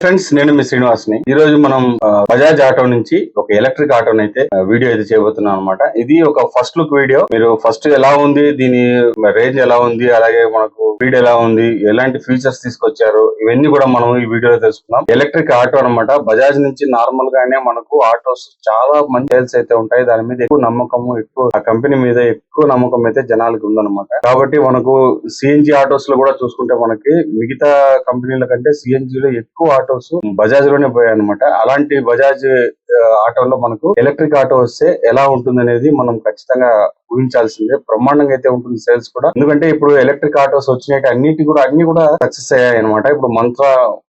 Friends, నేను మీ శ్రీనివాస్ని. ఈ రోజు మనం బజాజ్ ఆటో నుంచి ఒక ఎలక్ట్రిక్ ఆటోని అయితే వీడియో అయితే చేయబోతున్నాం అనమాట. ఇది ఒక ఫస్ట్ లుక్ వీడియో. మీరు ఫస్ట్ ఎలా ఉంది, దీని రేంజ్ ఎలా ఉంది, అలాగే మనకు స్పీడ్ ఎలా ఉంది, ఎలాంటి ఫీచర్స్ తీసుకొచ్చారు, ఇవన్నీ కూడా మనం ఈ వీడియోలో తెలుసుకుందాం. ఎలక్ట్రిక్ ఆటో అనమాట. బజాజ్ నుంచి నార్మల్ గానే మనకు ఆటోస్ చాలా మంచి సేల్స్ అయితే ఉంటాయి. దాని మీద ఎక్కువ నమ్మకము, ఆ కంపెనీ మీద ఎక్కువ నమ్మకం అయితే జనాలకి ఉందన్నమాట. కాబట్టి మనకు సిఎన్జి ఆటోస్ లో కూడా చూసుకుంటే మనకి మిగతా కంపెనీల కంటే సిఎన్జి లో ఎక్కువ ఆటోస్ బజాజ్ లోనే పోయాయి అనమాట. అలాంటి బజాజ్ ఆటోలో మనకు ఎలక్ట్రిక్ ఆటో వస్తే ఎలా ఉంటుంది అనేది మనం ఖచ్చితంగా ఊహించాల్సిందే. బ్రహ్మాండంగా అయితే ఉంటుంది సేల్స్ కూడా. ఎందుకంటే ఇప్పుడు ఎలక్ట్రిక్ ఆటోస్ వచ్చినట్టు అన్ని కూడా సక్సెస్ అయ్యాయి అనమాట. ఇప్పుడు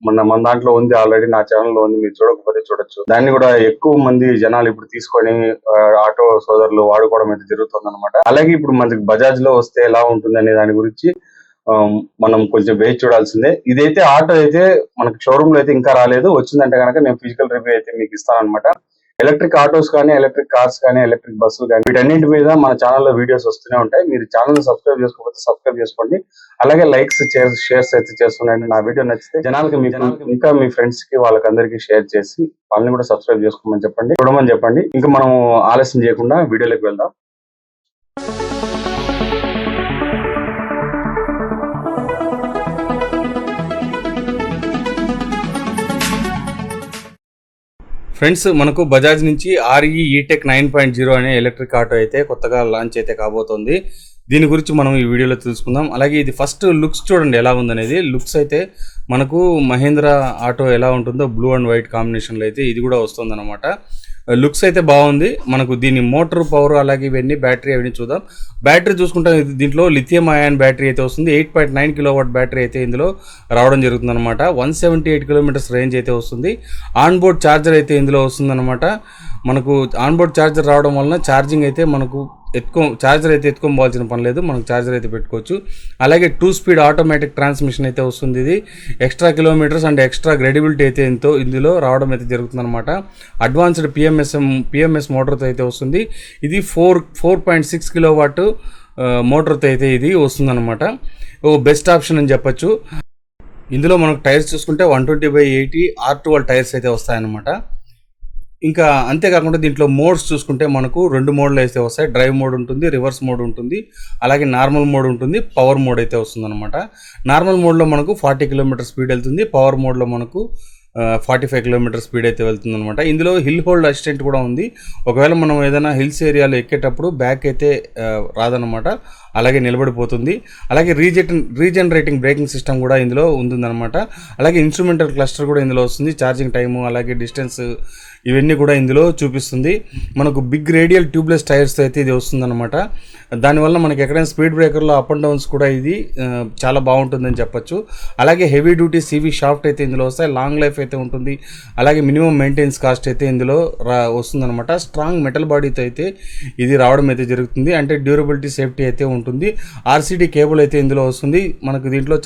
మన దాంట్లో ఉంది, ఆల్రెడీ నా ఛానల్ లో ఉంది, మీరు చూడకపోతే చూడొచ్చు. దాన్ని కూడా ఎక్కువ మంది జనాలు ఇప్పుడు తీసుకొని ఆటో సోదరులు వాడుకోవడం అయితే జరుగుతుంది అనమాట. అలాగే ఇప్పుడు మనకి బజాజ్ లో వస్తే ఎలా ఉంటుంది అనే దాని గురించి మనం కొంచెం వేచి చూడాల్సిందే. ఇదైతే ఆటో అయితే మనకి షోరూమ్ లో అయితే ఇంకా రాలేదు. వచ్చిందంటే కనుక నేను ఫిజికల్ రివ్యూ అయితే మీకు ఇస్తాను అనమాట. ఎలక్ట్రిక్ ఆటోస్ కానీ, ఎలక్ట్రిక్ కార్స్ కానీ, ఎలక్ట్రిక్ బస్సులు కానీ, వీటన్నింటి మీద మన ఛానల్లో వీడియోస్ వస్తూనే ఉంటాయి. మీరు ఛానల్ సబ్స్క్రైబ్ చేసుకోకపోతే సబ్స్క్రైబ్ చేసుకోండి. అలాగే లైక్స్, షేర్స్ అయితే చేస్తున్నాయండి. నా వీడియో నచ్చితే జనాలకి ఇంకా మీ ఫ్రెండ్స్ కి వాళ్ళకందరికీ షేర్ చేసి వాళ్ళని కూడా సబ్స్క్రైబ్ చేసుకోమని చెప్పండి, చూడమని చెప్పండి. ఇంకా మనం ఆలస్యం చేయకుండా వీడియోలోకి వెళ్దాం. ఫ్రెండ్స్, మనకు బజాజ్ నుంచి RE E-Tech 9.0 అనే ఎలక్ట్రిక్ ఆటో అయితే కొత్తగా లాంచ్ అయితే కాబోతోంది. దీని గురించి మనం ఈ వీడియోలో తెలుసుకుందాం. అలాగే ఇది ఫస్ట్ లుక్స్ చూడండి ఎలా ఉందనేది. లుక్స్ అయితే మనకు మహేంద్ర ఆటో ఎలా ఉంటుందో బ్లూ అండ్ వైట్ కాంబినేషన్లో అయితే ఇది కూడా వస్తుందన్నమాట. లుక్స్ అయితే బాగుంది. మనకు దీని మోటార్ పవర్, అలాగే ఇవన్నీ బ్యాటరీ అవన్నీ చూద్దాం. బ్యాటరీ చూసుకుంటే దీంట్లో లిథియం అయాన్ బ్యాటరీ అయితే వస్తుంది. 8.9 కిలోవాట్ బ్యాటరీ అయితే ఇందులో రావడం జరుగుతుంది అనమాట. 178 కిలోమీటర్స్ రేంజ్ అయితే వస్తుంది. ఆన్ బోర్డ్ ఛార్జర్ అయితే ఇందులో వస్తుందన్నమాట. మనకు ఆన్ బోర్డ్ ఛార్జర్ రావడం వలన ఛార్జింగ్ అయితే మనకు ఛార్జర్ అయితే ఎత్తుకోవాల్సిన పని లేదు, మనకు ఛార్జర్ అయితే పెట్టుకోవచ్చు. అలాగే 2 స్పీడ్ ఆటోమేటిక్ ట్రాన్స్మిషన్ అయితే వస్తుంది. ఇది extra kilometres and extra credibility అయితే ఇందులో రావడం అయితే జరుగుతుంది అనమాట. అడ్వాన్స్డ్ పిఎంఎస్ మోటార్తో అయితే వస్తుంది. ఇది 4.6 కిలోవాట్ మోటార్తో అయితే ఇది వస్తుందన్నమాట. ఓ బెస్ట్ ఆప్షన్ అని చెప్పచ్చు. ఇందులో మనకు టైర్స్ చూసుకుంటే 120/80 R12 టైర్స్ అయితే వస్తాయన్నమాట. ఇంకా అంతేకాకుండా దీంట్లో మోడ్స్ చూసుకుంటే మనకు 2 మోడ్లు అయితే వస్తాయి. డ్రైవ్ మోడ్ ఉంటుంది, రివర్స్ మోడ్ ఉంటుంది, అలాగే నార్మల్ మోడ్ ఉంటుంది, పవర్ మోడ్ అయితే వస్తుంది అనమాట. నార్మల్ మోడ్లో మనకు 40 కిలోమీటర్ స్పీడ్ వెళ్తుంది. పవర్ మోడ్లో మనకు 45 కిలోమీటర్ స్పీడ్ అయితే వెళ్తుంది అనమాట. ఇందులో హిల్ హోల్డ్ అసిస్టెంట్ కూడా ఉంది. ఒకవేళ మనం ఏదైనా హిల్స్ ఏరియాలో ఎక్కేటప్పుడు బ్యాక్ అయితే రాదనమాట, అలాగే నిలబడిపోతుంది. అలాగే రీజనరేటింగ్ బ్రేకింగ్ సిస్టమ్ కూడా ఇందులో ఉంటుందన్నమాట. అలాగే ఇన్స్ట్రుమెంటల్ క్లస్టర్ కూడా ఇందులో వస్తుంది. ఛార్జింగ్ టైము, అలాగే డిస్టెన్స్, ఇవన్నీ కూడా ఇందులో చూపిస్తుంది. మనకు బిగ్ రేడియల్ ట్యూబ్లెస్ టైర్స్ అయితే ఇది వస్తుందన్నమాట. దానివల్ల మనకి ఎక్కడైనా స్పీడ్ బ్రేకర్లో అప్ అండ్ డౌన్స్ కూడా ఇది చాలా బాగుంటుందని చెప్పొచ్చు. అలాగే హెవీ డ్యూటీ CV షాఫ్ట్ అయితే ఇందులో వస్తాయి. లాంగ్ లైఫ్ అయితే ఉంటుంది. అలాగే మినిమం మెయింటెనెన్స్ కాస్ట్ అయితే ఇందులో వస్తుందన్నమాట. స్ట్రాంగ్ మెటల్ బాడీతో అయితే ఇది రావడం అయితే జరుగుతుంది. అంటే డ్యూరబిలిటీ, సేఫ్టీ అయితే ఉంటుంది. RCD కేబుల్ అయితే ఇందులో వస్తుంది. మనకు దీంట్లో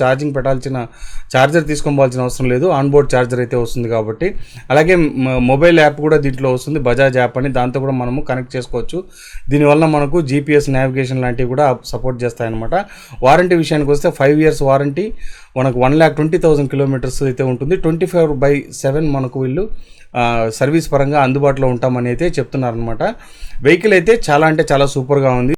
ఛార్జర్ తీసుకోవాల్సిన అవసరం లేదు, ఆన్ బోర్డ్ ఛార్జర్ అయితే వస్తుంది కాబట్టి. అలాగే మొబైల్ యాప్ కూడా దీంట్లో వస్తుంది, బజాజ్ యాప్ అని. దాంతో కూడా మనము కనెక్ట్ చేసుకోవచ్చు. దీనివల్ల మనకు GPS నావిగేషన్ లాంటివి కూడా సపోర్ట్ చేస్తాయన్నమాట. వారంటీ విషయానికి వస్తే 5 years వారంటీ, మనకు 1,20,000 కిలోమీటర్స్ అయితే ఉంటుంది. 24/7 మనకు వీళ్ళు సర్వీస్ పరంగా అందుబాటులో ఉంటామని అయితే చెప్తున్నారనమాట. వెహికల్ అయితే చాలా సూపర్గా ఉంది.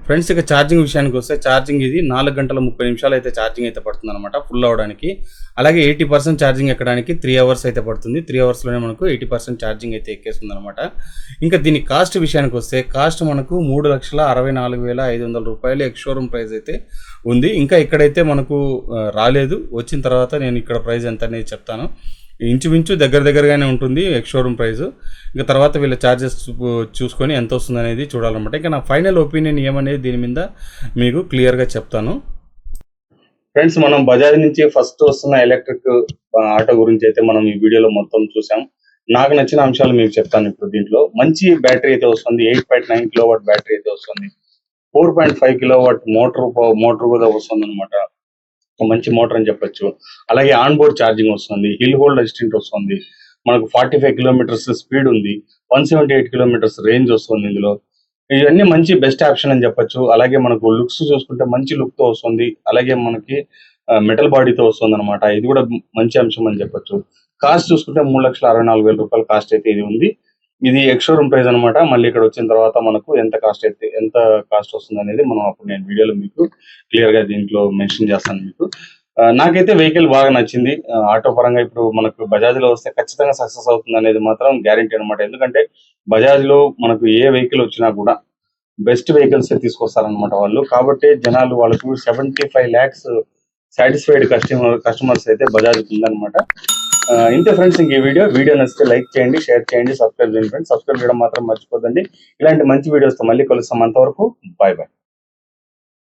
ఫ్రెండ్స్, ఇక ఛార్జింగ్ విషయానికి వస్తే ఛార్జింగ్ ఇది 4 గంటల 30 నిమిషాలు అయితే ఛార్జింగ్ అయితే పడుతుంది అనమాట ఫుల్ అవడానికి. అలాగే 80% ఛార్జింగ్ ఎక్కడానికి 3 hours అయితే పడుతుంది. 3 hours మనకు 80% ఛార్జింగ్ అయితే ఎక్కేస్తుంది అనమాట. ఇంకా దీని కాస్ట్ విషయానికి వస్తే కాస్ట్ మనకు 3,64,500 రూపాయలు ఎక్స్ షోరూమ్ ప్రైస్ అయితే ఉంది. ఇంకా ఇక్కడైతే మనకు రాలేదు. వచ్చిన తర్వాత నేను ఇక్కడ ప్రైస్ ఎంత అనేది చెప్తాను. ఇంచుమించు దగ్గరగానే ఉంటుంది ఎక్స్ షోరూమ్ ప్రైస్. ఇంకా తర్వాత వీళ్ళ ఛార్జెస్ చూసుకొని ఎంత వస్తుంది అనేది చూడాలన్నమాట. ఇంకా నా ఫైనల్ ఒపీనియన్ ఏమనేది దీని మీద మీకు క్లియర్గా చెప్తాను. ఫ్రెండ్స్, మనం బజాజ్ నుంచి ఫస్ట్ వస్తున్న ఎలక్ట్రిక్ ఆటో గురించి అయితే మనం ఈ వీడియోలో మొత్తం చూసాం. నాకు నచ్చిన అంశాలు మీకు చెప్తాను. ఇప్పుడు దీంట్లో మంచి బ్యాటరీ అయితే వస్తుంది. 8.9 కిలోవాట్ బ్యాటరీ అయితే వస్తుంది. 4.5 కిలోవాట్ మోటార్ కూడా వస్తుంది అనమాట. మంచి మోటార్ అని చెప్పొచ్చు. అలాగే ఆన్ బోర్డ్ ఛార్జింగ్ వస్తుంది, హిల్ హోల్డ్ అసిస్టెంట్ వస్తుంది. మనకు 45 కిలోమీటర్స్ స్పీడ్ ఉంది. 178 కిలోమీటర్స్ రేంజ్ వస్తుంది ఇందులో. ఇవన్నీ మంచి బెస్ట్ ఆప్షన్ అని చెప్పొచ్చు. అలాగే మనకు లుక్స్ చూసుకుంటే మంచి లుక్ తో వస్తుంది. అలాగే మనకి మెటల్ బాడీతో వస్తుంది అనమాట. ఇది కూడా మంచి అంశం అని చెప్పొచ్చు. కాస్ట్ చూసుకుంటే 3,64,000 రూపాయల కాస్ట్ అయితే ఇది ఉంది. ఇది ఎక్స్‌షోరూమ్ ప్రైస్ అనమాట. మళ్ళీ ఇక్కడ వచ్చిన తర్వాత మనకు ఎంత కాస్ట్ వస్తుంది అనేది మనం అప్పుడు నేను వీడియోలో మీకు క్లియర్ గా దీంట్లో మెన్షన్ చేస్తాను మీకు. నాకైతే వెహికల్ బాగా నచ్చింది. ఆటో పరంగా ఇప్పుడు మనకు బజాజ్ లో వస్తే ఖచ్చితంగా సక్సెస్ అవుతుంది అనేది మాత్రం గ్యారెంటీ అనమాట. ఎందుకంటే బజాజ్ లో మనకు ఏ వెహికల్ వచ్చినా కూడా బెస్ట్ వెహికల్స్ తీసుకొస్తారనమాట వాళ్ళు. కాబట్టి జనాలు వాళ్ళకు 75 lakhs సాటిస్ఫైడ్ కస్టమర్స్ అయితే బజాజ్ ఉందన్నమాట. ఇంతే ఫ్రెండ్స్. ఇంక ఈ వీడియో నచ్చితే లైక్ చేయండి, షేర్ చేయండి, సబ్స్క్రైబ్ చేయండి ఫ్రెండ్స్. సబ్స్క్రైబ్ చేయడం మాత్రం మర్చిపోద్దండి. ఇలాంటి మంచి వీడియోస్తో మళ్ళీ కలుస్తాం. అంతవరకు బాయ్ బాయ్.